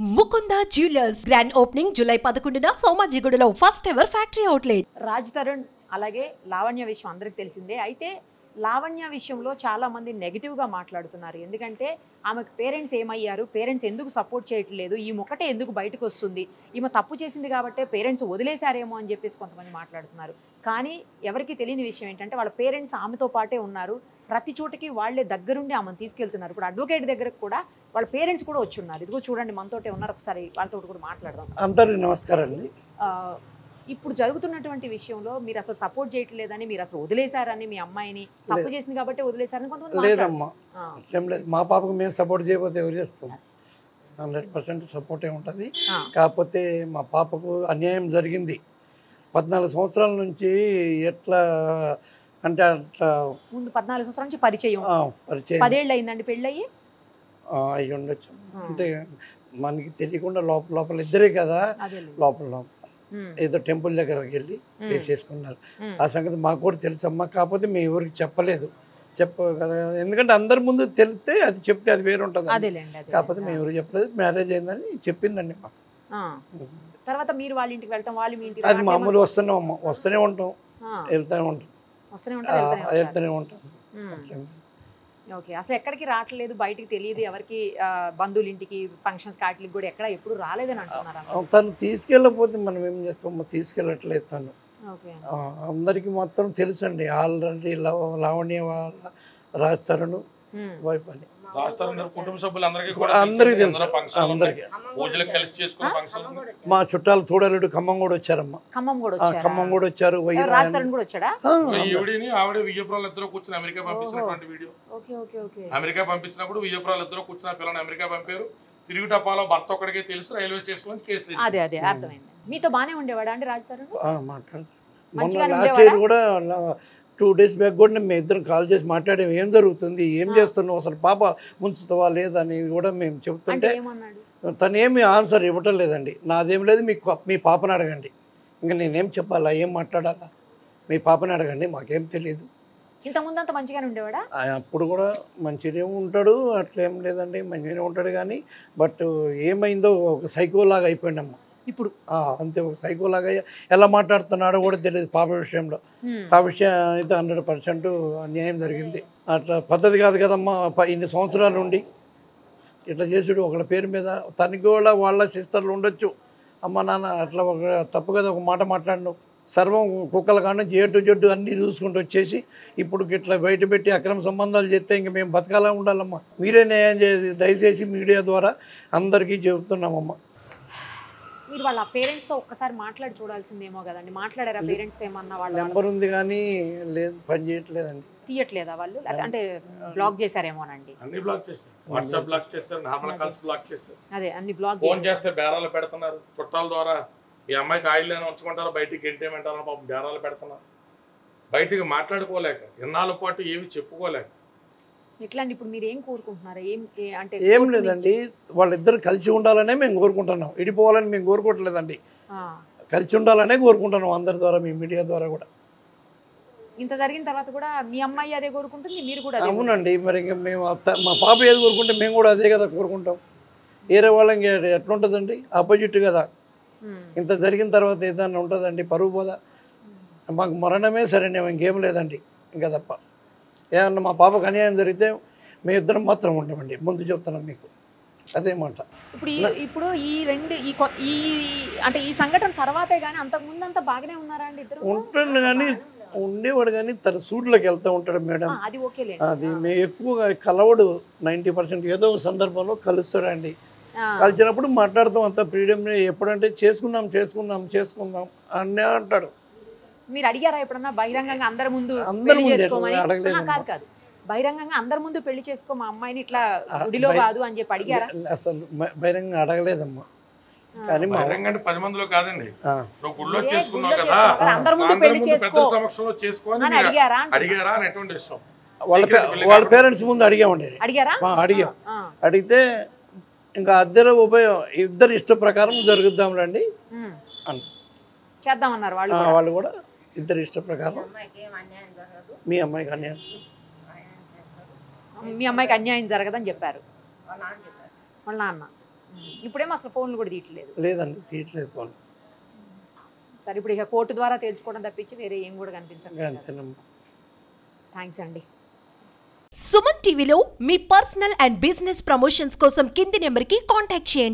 Mukunda jewellers grand opening July 11న సోమాజిగూడలో first ever factory outlet. Raj Tarun అలాగే లావణ్య విషయం అందరికి తెలిసిందే. అయితే లావణ్య విషయంలో చాలా మంది నెగిటివ్గా మాట్లాడుతున్నారు. ఎందుకంటే ఆమెకు పేరెంట్స్ ఏమయ్యారు, పేరెంట్స్ ఎందుకు సపోర్ట్ చేయట్లేదు, ఈ ఒకటే ఎందుకు బయటకు వస్తుంది, ఈమె తప్పు చేసింది కాబట్టి పేరెంట్స్ వదిలేశారేమో అని చెప్పేసి కొంతమంది మాట్లాడుతున్నారు. కానీ ఎవరికి తెలియని విషయం ఏంటంటే వాళ్ళ పేరెంట్స్ ఆమెతో పాటే ఉన్నారు. ప్రతి చోటకి వాళ్ళే దగ్గరుండి ఆమెను తీసుకెళ్తున్నారు. ఇప్పుడు అడ్వకేట్ దగ్గరకు కూడా వాళ్ళ పేరెంట్స్ కూడా వచ్చి ఉన్నారు. ఇదిగో చూడండి మనతోటే ఉన్నారు, ఒకసారి వాళ్ళతో కూడా మాట్లాడదాం. అందరికీ నమస్కారం అండి. ఇప్పుడు జరుగుతున్నటువంటి విషయంలో మీరు అసలు సపోర్ట్ చేయట్లేదని, మీరు అసలు వదిలేశారని, మీ అమ్మాయిని తప్పు చేసింది కాబట్టి వదిలేశారని కొంతమంది. లేదమ్మా, ఏం లేదు. మా పాపకు మేము సపోర్ట్ చేయకపోతే ఎవరు చేస్తాం? 100% సపోర్టే ఉంటుంది. కాకపోతే మా పాపకు అన్యాయం జరిగింది. 14 సంవత్సరాల నుంచి ఎట్లా అంటే అట్లా ముందు 14 సంవత్సరాల నుంచి పరిచయం. 10 ఏళ్ళు అయిందండి పెళ్ళయ్యి? అయ్యి ఉండొచ్చు. అంటే మనకి తెలియకుండా లోపల లోపల ఇద్దరే కదా, లోపల ఏదో టెంపుల్ దగ్గరికి వెళ్ళి చేసుకున్నారు. ఆ సంగతి మాకు కూడా తెలుసమ్మా. కాకపోతే మేము ఎవరికి చెప్పలేదు. కదా, ఎందుకంటే అందరి ముందు తెలిస్తే అది చెప్తే అది వేరు ఉంటుంది. కాకపోతే మేము ఎవరికి చెప్పలేదు. మ్యారేజ్ అయిందని చెప్పిందండి మాకు. తర్వాత మీరు వాళ్ళ ఇంటికి వెళ్తాం, వాళ్ళు మీ ఇంటికి? అది మామూలు వస్తూనే ఉంటాం, వెళ్తూనే ఉంటాం. ఓకే, అసలు ఎక్కడికి రావట్లేదు, బయటికి తెలియదు ఎవరికి, బంధువుల ఇంటికి ఫంక్షన్స్ కాటికి కూడా ఎక్కడ ఎప్పుడు రాలేదని అంటున్నారు. తను తీసుకెళ్ళకపోతే మనం ఏం చేస్తాం? తీసుకెళ్ళట్లేదు తను. అందరికి మొత్తం తెలుసండి. ఆల్రెడీ లావణ్య వాళ్ళ రాజ్ తరుణ్ వైఫ్ అని కుటుంబ సభ్యులందరికీ కూడా అందరికీ తెలుసు. అందరికి మా చుట్టాలు తోడలుడు ఖమ్మం కూడా వచ్చారమ్మా. ఖమ్మం కూడా వచ్చారు. ఆవిడ విజయపురాలు ఇద్దరు కూర్చుని అమెరికా పంపించినటువంటి వీడియో. అమెరికా పంపించినప్పుడు విజయపురాలు ఇద్దరు కూర్చున్న పిల్లలు అమెరికా పంపారు. తిరిగి టపాలో భర్త ఒక్కడికే తెలుసు, రైల్వే స్టేషన్ నుంచి కేసు. అదే అర్థమైంది. మీతో బానే ఉండేవాడా అండి రాజ్ తరుణ్? మాట్లాడుతూ కూడా 2 days బ్యాక్ కూడా మేము ఇద్దరం కాల్ చేసి మాట్లాడాము. ఏం జరుగుతుంది, ఏం చేస్తున్నావు, అసలు పాప ముంచుతావా లేదని కూడా మేము చెప్తుంటే తను ఏమి ఆన్సర్ ఇవ్వటం లేదండి. నాదేం లేదు, మీ పాపని అడగండి. ఇంకా నేనేం చెప్పాలా, ఏం మాట్లాడాలా? మీ పాపని అడగండి, మాకేం తెలియదు. ఇంతకుముందంతా మంచిగానే ఉండేవాడా? అప్పుడు కూడా మంచిగానే ఉంటాడు, అట్లేం లేదండి, మంచిగానే ఉంటాడు. కానీ బట్ ఏమైందో ఒక సైకోలాగా అయిపోయిందమ్మా ఇప్పుడు. అంతే, ఒక సైకోలాగా ఎలా మాట్లాడుతున్నాడో కూడా తెలియదు పాప విషయంలో. ఆ విషయం అయితే 100% అన్యాయం జరిగింది. అట్లా పద్ధతి కాదు కదమ్మా. ఇన్ని సంవత్సరాల నుండి ఇట్లా చేసుడు ఒకళ్ళ పేరు మీద. తనకి కూడా వాళ్ళ సిస్టర్లు ఉండొచ్చు, అమ్మ నాన్న, అట్లా ఒక తప్పు కదా ఒక మాట మాట్లాడినావు. సర్వం కుక్కల కాడ జేటు అన్నీ చూసుకుంటూ వచ్చేసి ఇప్పుడు ఇట్లా బయట పెట్టి అక్రమ సంబంధాలు చేస్తే ఇంక మేము బతకాలా ఉండాలమ్మా. మీరే న్యాయం చేసి దయచేసి మీడియా ద్వారా అందరికీ చెబుతున్నామమ్మా. మీరు వాళ్ళ పేరెంట్స్ తో ఒక్కసారి మాట్లాడి చూడాల్సిందేమో కదండి. మాట్లాడారా పేరెంట్స్? ఏమన్నా వాళ్ళ నెంబర్ ఉంది కానీ లేదు, పని చేయట్లేదండి. తీయట్లేదా వాళ్ళు? అంటే బ్లాక్ చేశారేమోనండి. అన్ని బ్లాక్ చేస్తారు, వాట్సాప్ బ్లాక్ చేస్తారు, నార్మల్ కాల్స్ బ్లాక్ చేస్తారు. అదే అన్ని బ్లాక్. ఫోన్ చేస్తే బేరాలు పెడుతున్నారు. చుట్టాల ద్వారా ఈ అమ్మాయికి ఆయిల్ అని ఉంచుకుంటారు, బయటికి గెంటేమంటారు, పాపం బేరాలు పెడుతున్నారు. బయటికి మాట్లాడుకోలేక, ఇన్నాళ్ళ పాటు ఏమి చెప్పుకోలేక. ఎట్లాంటి ఇప్పుడు మీరు ఏం కోరుకుంటున్నారు? అంటే ఏం లేదండి, వాళ్ళిద్దరు కలిసి ఉండాలనే మేము కోరుకుంటున్నాం. విడిపోవాలని మేము కోరుకోవట్లేదండి, కలిసి ఉండాలనే కోరుకుంటున్నాం అందరి ద్వారా, మీ మీడియా ద్వారా కూడా. ఇంత జరిగిన తర్వాత కూడా మీ అమ్మాయి అదే కోరుకుంటుంది, మీరు కూడా? అవునండి, మరి ఇంకా మేము మా పాప ఏది కోరుకుంటే మేము కూడా అదే కదా కోరుకుంటాం. వేరే వాళ్ళకి ఎట్లుంటుందండి? ఆపోజిట్ కదా. ఇంత జరిగిన తర్వాత ఏదన్నా ఉంటుందండి? పరువు పోదా? మాకు మరణమే సరే, ఇంకేం లేదండి ఇంకా తప్ప. ఏమన్నా మా పాపకు అన్యాయం జరిగితే మేము ఇద్దరం మాత్రం ఉంటామండి, ముందు చెప్తున్నాం మీకు అదే మాట. ఇప్పుడు అంటే ఈ సంఘటన తర్వాతే కానీ అంతకు ముందు అంతా బాగానే ఉన్నారా అండి ఇద్దరు? ఉంటాడు కానీ ఉండేవాడు, కానీ తన సూట్లోకి వెళ్తూ ఉంటాడు మేడం. అది మేము ఎక్కువగా కలవడు. 90% ఏదో ఒక సందర్భంలో కలుస్తాడండి. కలిసినప్పుడు మాట్లాడతాం, అంత ఫ్రీడమ్. ఎప్పుడంటే చేసుకుందాం అనే అంటాడు. మీరు అడిగారా ఎప్పుడన్నా బహిరంగంగా అందరి ముందు? కాదు, బహిరంగంగా అందరి ముందు పెళ్లి చేసుకో మా అమ్మాయిని, ఇట్లా గుడిలో కాదు అని చెప్పి అడిగారా? అసలు బహిరంగంగా అడగలేదమ్మా. కానీ 10 మందిలో కాదండి, గుడిలో చేసుకున్నావు కదా, అందరి ముందు పెళ్లి చేసుకో సమక్షంలో చేసుకోని అడిగారా అనేటువంటి విషయం వాళ్ళ పేరెంట్స్ ముందు అడిగామండి. అడిగాం. అడిగితే ఇంకా అద్దెలో ఇద్దరు ఇష్ట ప్రకారం జరుగుద్దాంలండి అని చేద్దామన్నారు వాళ్ళు కూడా. ఇద్దరు ఇష్ట ప్రకారం మీ అమ్మాయికి అన్యాయం మీ అమ్మాయికి అన్యాయం జరగదని చెప్పారు వాళ్ళ నాన్న. ఇప్పుడేమో అసలు ఫోన్లు కూడా తీయట్లేదు. లేదండి, తీయట్లేదు ఫోన్. సరే ఇప్పుడు ఇక కోర్టు ద్వారా తెలుసుకోవడం తప్పించి వేరే ఏం కూడా కనిపించట్లేదు. అంతేనమ్మా. థ్యాంక్స్ అండి. సుమన్ టీవీలో మీ పర్సనల్ అండ్ బిజినెస్ ప్రమోషన్స్ కోసం కింది నెంబర్కి కాంటాక్ట్ చేయండి.